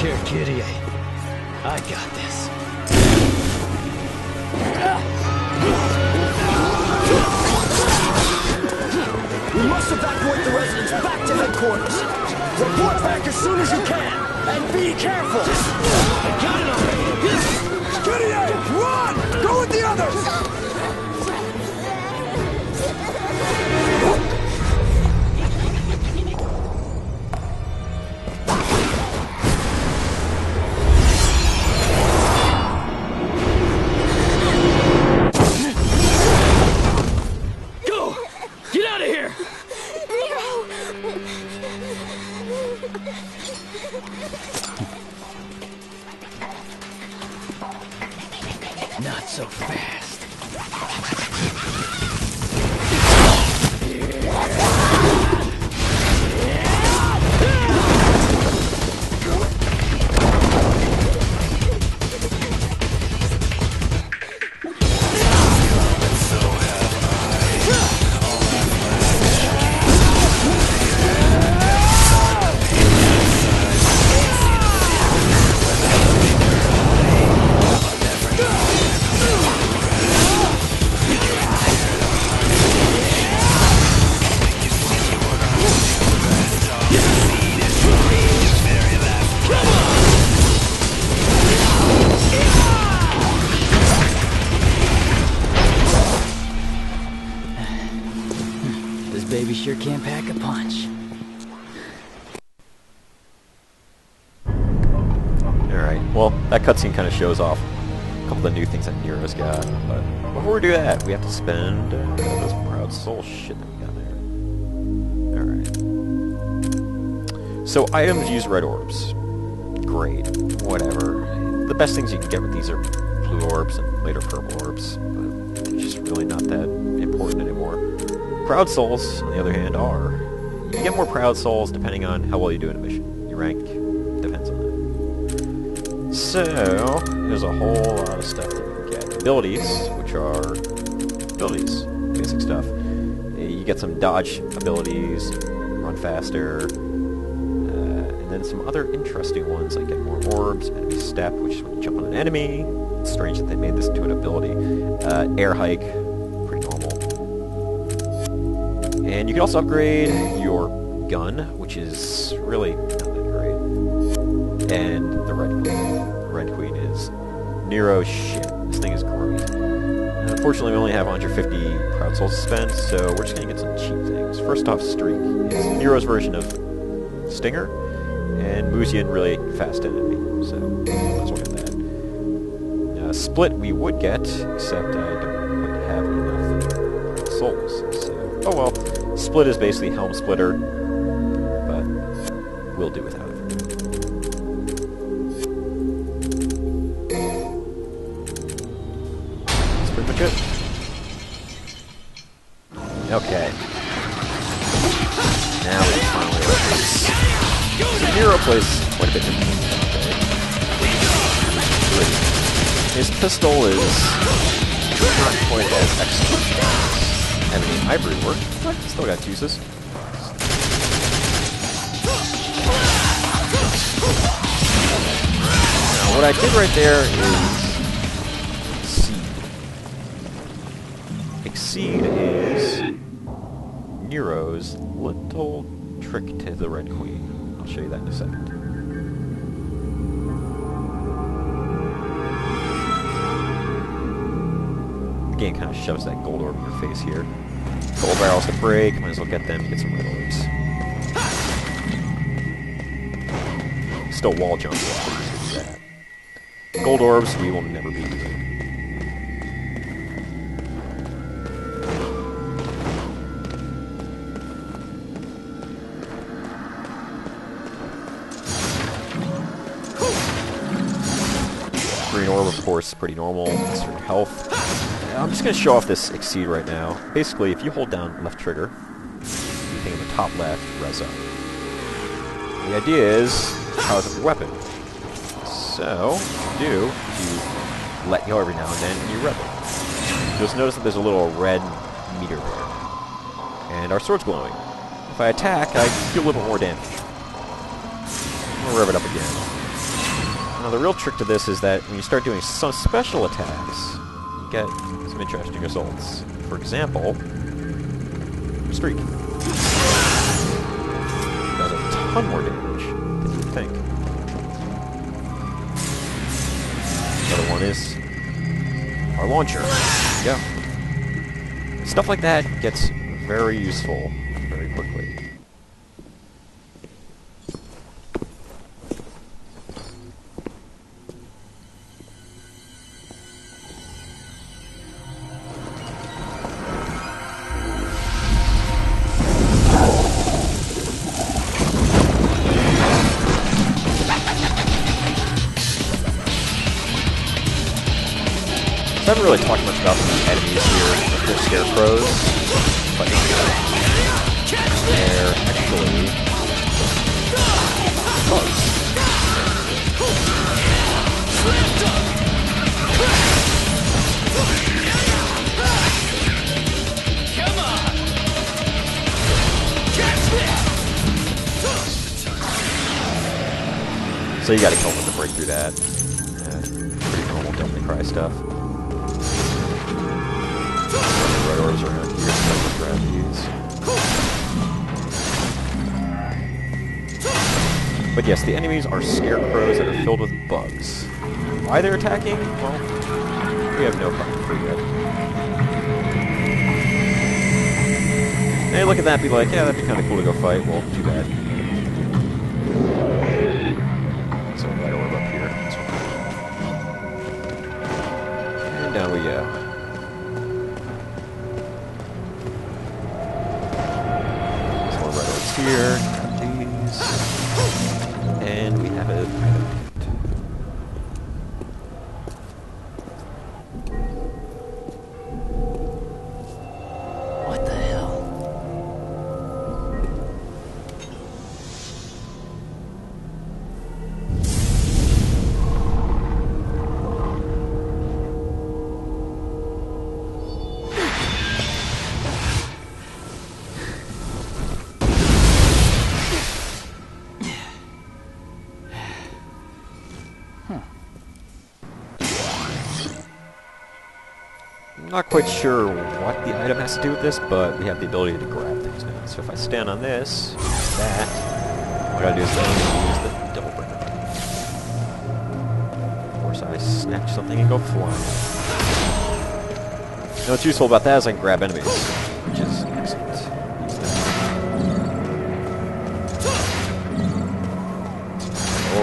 care, kitty. I got this. We must evacuate the residents back to headquarters. Report back as soon as you can. And be careful. I got it already. Kitty, run! Go with the others! Not so fast. Baby sure can pack a punch. Alright, well, that cutscene kind of shows off a couple of the new things that Nero's got, but before we do that, we have to spend this proud soul shit that we got there. Alright. So, items use red orbs. Great. Whatever. The best things you can get with these are blue orbs and later purple orbs, but they're just really not that important anymore. Proud souls, on the other hand, are. You get more proud souls depending on how well you do in a mission. Your rank depends on that. So, there's a whole lot of stuff that you can get. Abilities, which are abilities, basic stuff. You get some dodge abilities, run faster, and then some other interesting ones like get more orbs, enemy step, which is when you jump on an enemy. It's strange that they made this into an ability. Air hike, pretty normal. And you can also upgrade your gun, which is really not that great. And the Red Queen. The Red Queen is Nero's shit. This thing is great. Unfortunately, we only have 150 Proud Souls to spend, so we're just going to get some cheap things. First off, Streak. It's Nero's version of Stinger, and moves you in really fast enemy, so let's look at that. Split we would get, except I don't quite have enough souls, so oh well. Split is basically Helm Splitter, but we'll do without it. That's pretty much it. Okay. Now we finally have this. So Nero plays quite a bit different. His pistol is not quite as excellent as enemy hybrid work, but still got uses. Now, what I did right there is Exceed is Nero's little trick to the Red Queen. I'll show you that in a second. The game kind of shoves that gold orb in your face here. Gold barrels to break, might as well get them, get some red orbs. Still wall jump, so that. Gold orbs we will never be using. Green orb, of course, pretty normal. It's for health. I'm just going to show off this Exceed right now. Basically, if you hold down left trigger, anything in the top left, res up. The idea is to powers up your weapon. So, what you do, you let go every now and then, and you rev it. You'll just notice that there's a little red meter there. And our sword's glowing. If I attack, I do a little bit more damage. I'm going to rev it up again. Now the real trick to this is that when you start doing some special attacks, you get some interesting results. For example, Streak. Does a ton more damage than you would think. Another one is our launcher. There you go. Stuff like that gets very useful very quickly. I haven't really talked much about the enemies here. They're scarecrows, but they're actually bugs. Come on! Catch this! So you gotta kill them to break through that. Pretty normal Devil May Cry stuff. Red orbs around here, so grab these. But yes, the enemies are scarecrows that are filled with bugs. Why they're attacking? Well, we have no problem for yet. Hey, look at that, be like, yeah, that'd be kind of cool to go fight. Well, too bad. So red orb up here. And down we go. Here, these, and we have a item. What the hell? I'm not quite sure what the item has to do with this, but we have the ability to grab things now. So if I stand on this, that, what I gotta do is use the double breaker. Of course, I snatch something and go flying. Now what's useful about that is I can grab enemies, which is excellent. Use that.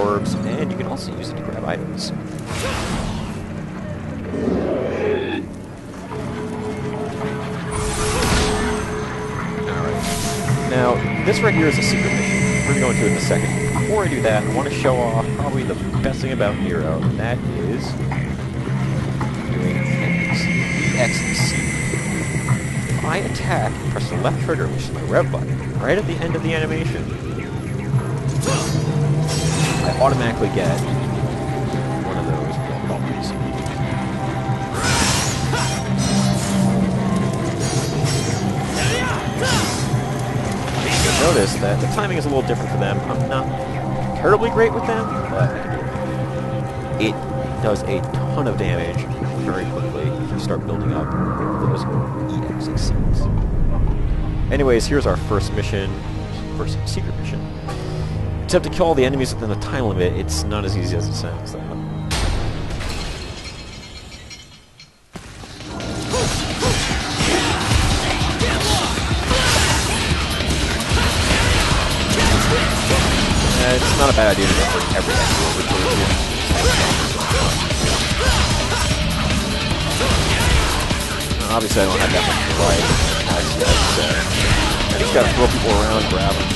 Orbs, and you can also use it to grab items. Now, this right here is a secret mission. We're going to go into it in a second. Before I do that, I want to show off probably the best thing about Nero, and that is doing X and C. If I attack and press the left trigger, which is my rev button, right at the end of the animation, I automatically get one of those bubbles. Notice that the timing is a little different for them. I'm not terribly great with them, but it does a ton of damage very quickly if you start building up those EXCs. Anyways, here's our first mission, first secret mission. Except to kill all the enemies within the time limit, it's not as easy as it sounds, though. It's not a bad idea to just bring every enemy over to you. Obviously, I don't have that much variety as yet, so I just gotta throw people around, grab them.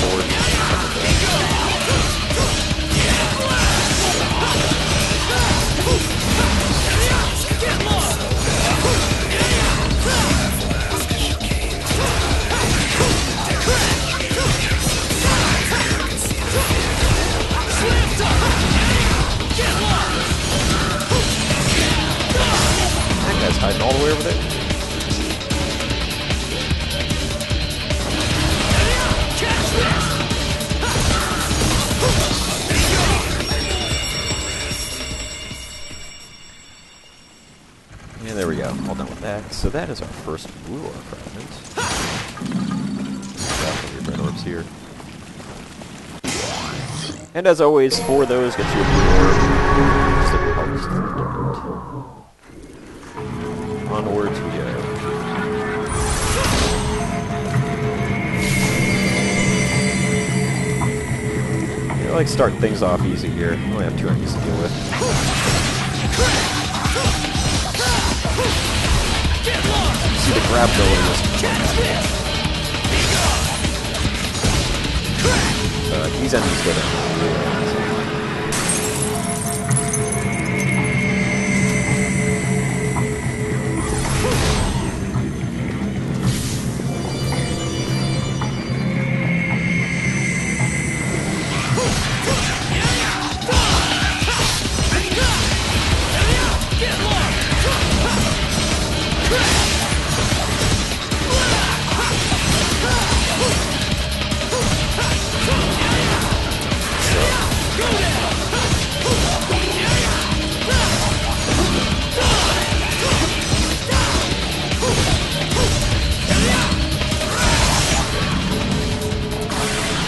Forward. That guy's hiding all the way over there. so that is our first blue orb fragment. Got red orbs here. And as always, for those, get you a blue orb. Just like harvest the onwards we go. I like starting things off easy here. I only have 2 enemies to deal with. See the grab ability was these enemies go down.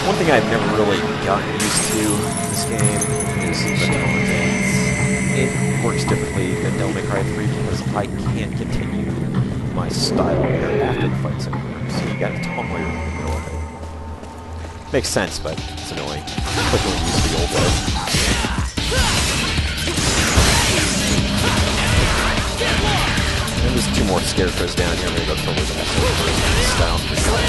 One thing I've never really gotten used to in this game is the taunting. It works differently than Devil May Cry 3 because I can't continue my style here after the fight's over. So you gotta taunt while you're in the middle of it. Makes sense, but it's annoying. Like when we used the old way. And there's 2 more scarecrows down here. I'm gonna go kill those assholes first. Down for sure.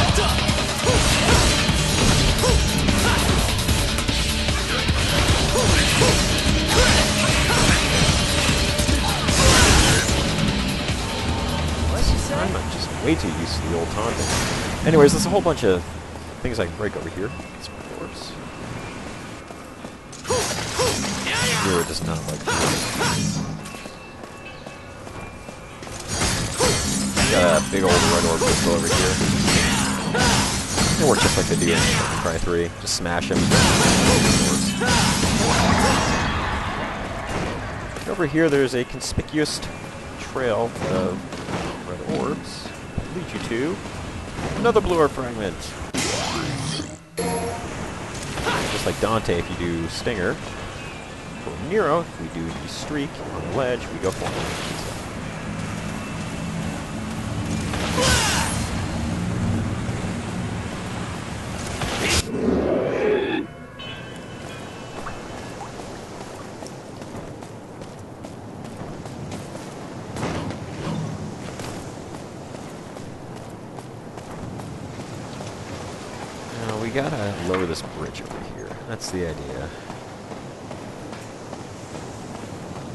I'm just way too used to the old taunting. Anyways, there's a whole bunch of things I can break over here. Some doors. Here does not like this. Got a big old red orb pistol over here. They work just like they do in Devil May Cry 3. Just smash them. Over here, there's a conspicuous trail of red orbs. Lead you to another blue orb fragment. Just like Dante, if you do Stinger. For Nero, if we do the Streak on the ledge, we go for it. We gotta lower this bridge over here. That's the idea.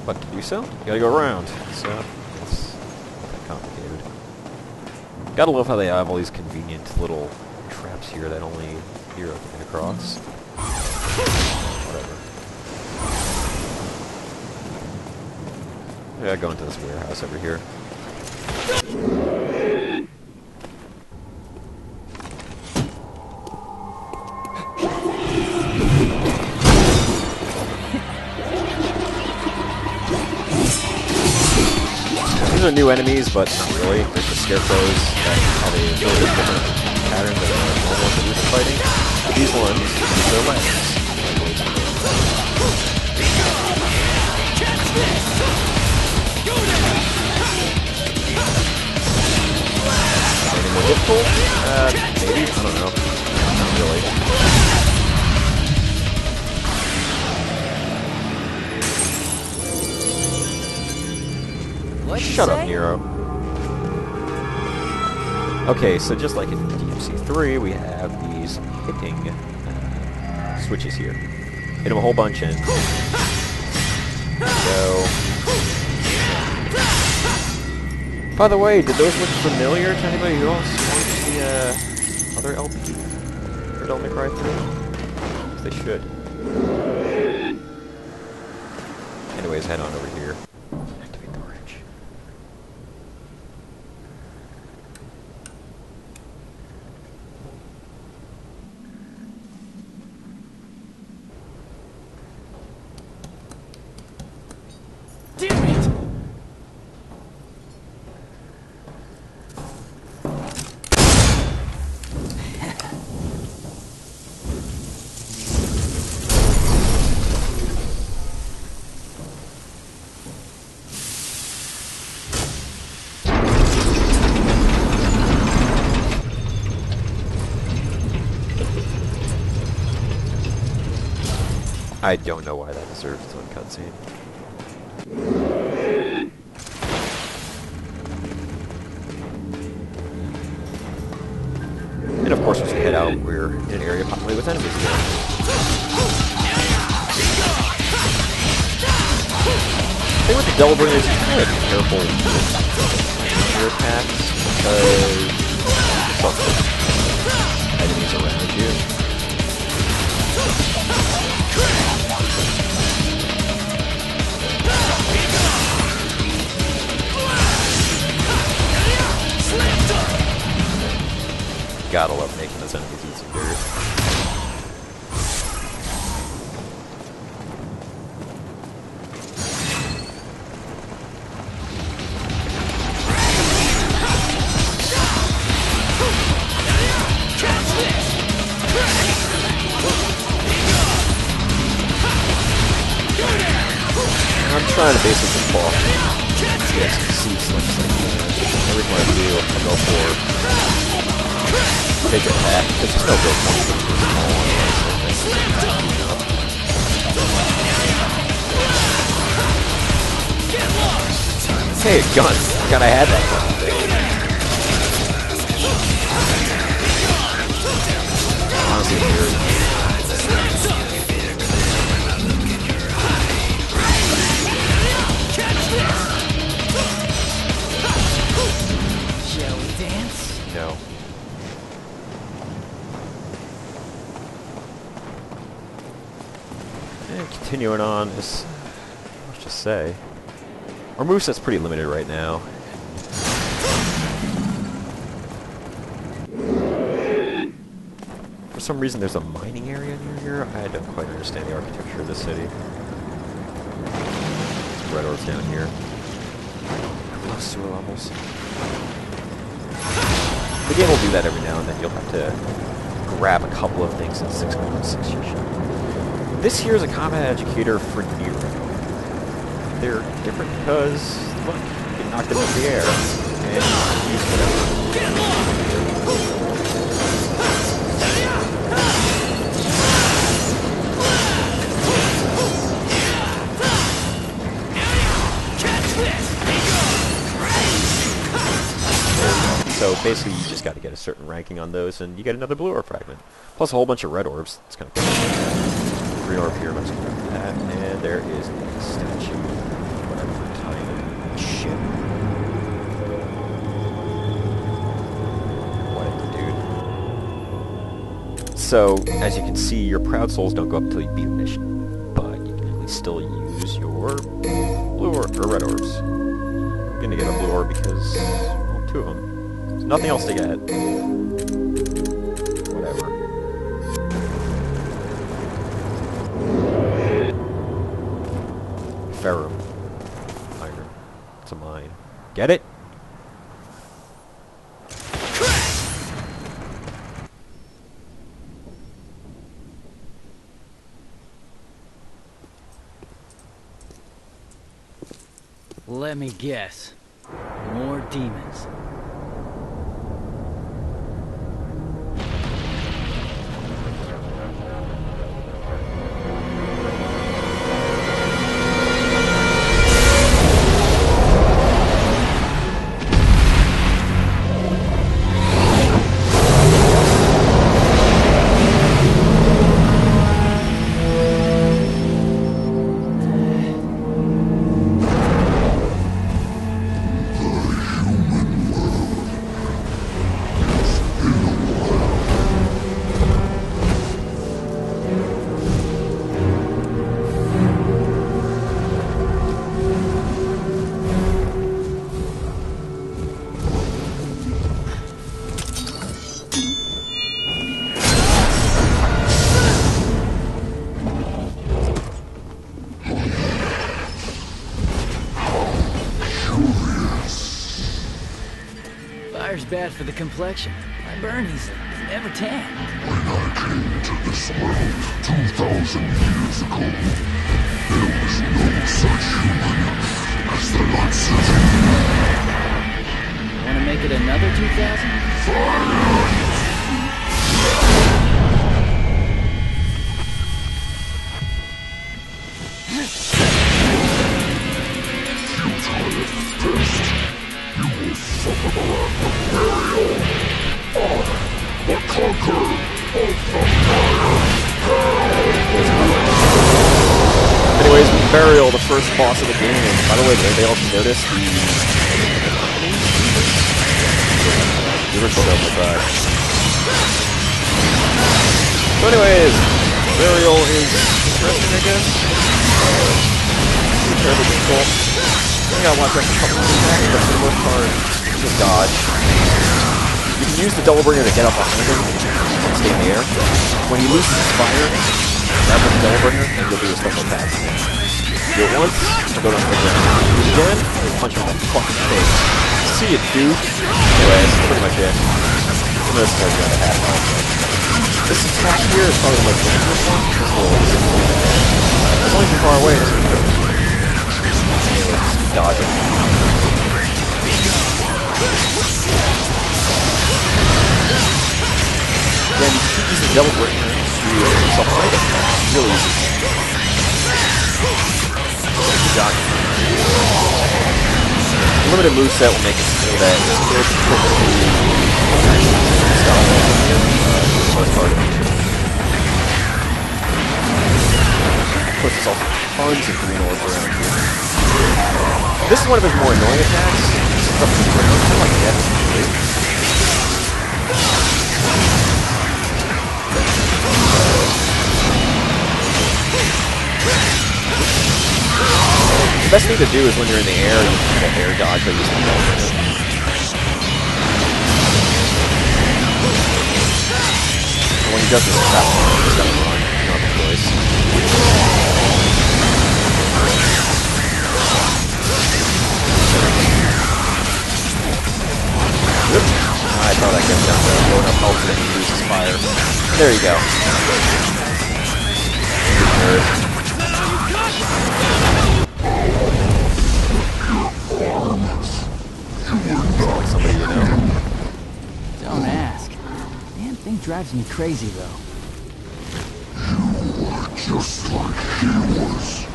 But to do so, you gotta go around. So, it's not that complicated. Gotta love how they have all these convenient little traps here that only Hero can get across. Whatever. I gotta go into this warehouse over here. These are new enemies, but not really. There's the scarecrows that have a really different pattern than the normal ones that we've been fighting. These ones use their legs. Any more difficult? Maybe? I don't know. Not really. Shut up, Nero. Okay, so just like in DMC3, we have these hitting switches here. Hit them a whole bunch and go. By the way, did those look familiar to anybody who else watched the other LP for Devil May Cry 3? They should. Anyways, head on over here. Activate the bridge. I don't know why that deserves its own cutscene. And of course, as we head out, we're in an area populated with enemies again. The thing with the Devil Bringer is you kind of have to be careful with your attacks, because there's lots of enemies around you. Gotta love making those enemies eat some dirt. I'm trying to basically just fall. Yeah, some C-slips like that. Every time I do, I'll go for big attack, because there's no real point for this small one. Hey, a gun! Forgot I had that gun. Honestly, weird. Shall we dance? No. And continuing on, let's just say, our moveset's pretty limited right now. For some reason, there's a mining area near here. I don't quite understand the architecture of this city. Some red orbs down here. Close sewer levels. The game will do that every now and then. You'll have to grab a couple of things in 6.6. This here is a combat educator for Nero. They're different because, look, you can knock them into the air and use whatever. So basically, you just got to get a certain ranking on those, and you get another blue orb fragment. Plus a whole bunch of red orbs. It's kind of cool. Green orb here, let's grab that. And there is a statue. Whatever type of shit. Whatever, dude. So, as you can see, your proud souls don't go up until you beat a mission. But you can at least still use your blue or red orbs. I'm gonna get a blue orb because, well, 2 of them. There's nothing else to get. Whatever. Ferrum. Iron. It's a mine. Get it? Let me guess. More demons. Fire's bad for the complexion. I burn easily. Never tan. When I came to this world 2,000 years ago, there was no such human as the Light City. Wanna make it another 2,000? Fire! Anyways, Burial, the first boss of the game. By the way, did anybody else notice the original Devil May Cry? So anyways, Burial is interesting, I guess. It's terribly difficult. I gotta watch out for a couple of attacks, but for the most part, just dodge. You can use the double bringer to get up behind him and stay in the air. When he loses his fire, grab the double bringer and you'll do a special attack. Do it once, and go down to the ground. Do it again, and punch him in the fucking face. See it, dude. Anyway, that's pretty much it. And this is like a half mile. This attack here is probably the most dangerous one. As long as you're far away, it's pretty good. Dodge it. Then you can use the double bringer to yourself behind it. Really easy. Good job. The limited moveset will make it so that it's good to stop it for the most part. Of course, there's also tons of green orbs around here. This is one of his more annoying attacks. It's up to the ground, kind of like death. The best thing to do is when you're in the air, you can air dodge by using the double. And when he does this crap, he's gotta run. You don't have a choice. Whoop. I thought that gets down to low enough health that he loses fire. There you go. Nerd. Like somebody you know. Don't ask. Damn thing drives me crazy, though. You are just like he was.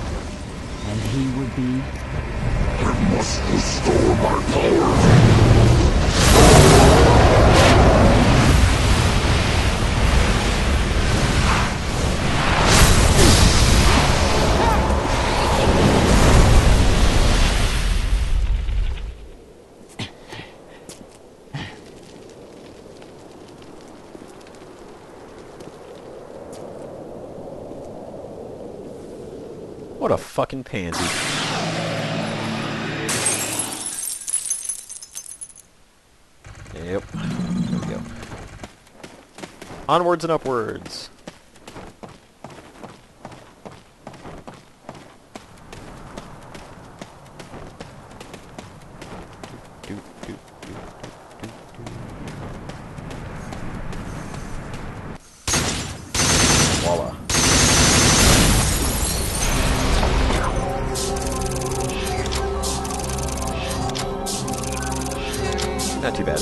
And he would be... I must restore my power. What a fucking pansy. Yep. There we go. Onwards and upwards. Voila. Not too bad.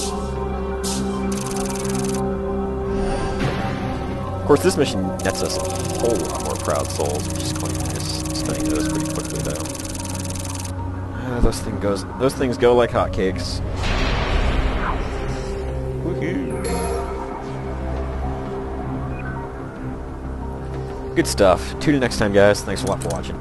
Of course, this mission nets us a whole lot more proud souls, which is quite nice. Studying those pretty quickly, though. Those things go like hotcakes. Woohoo! Good stuff. Tune in next time, guys. Thanks a lot for watching.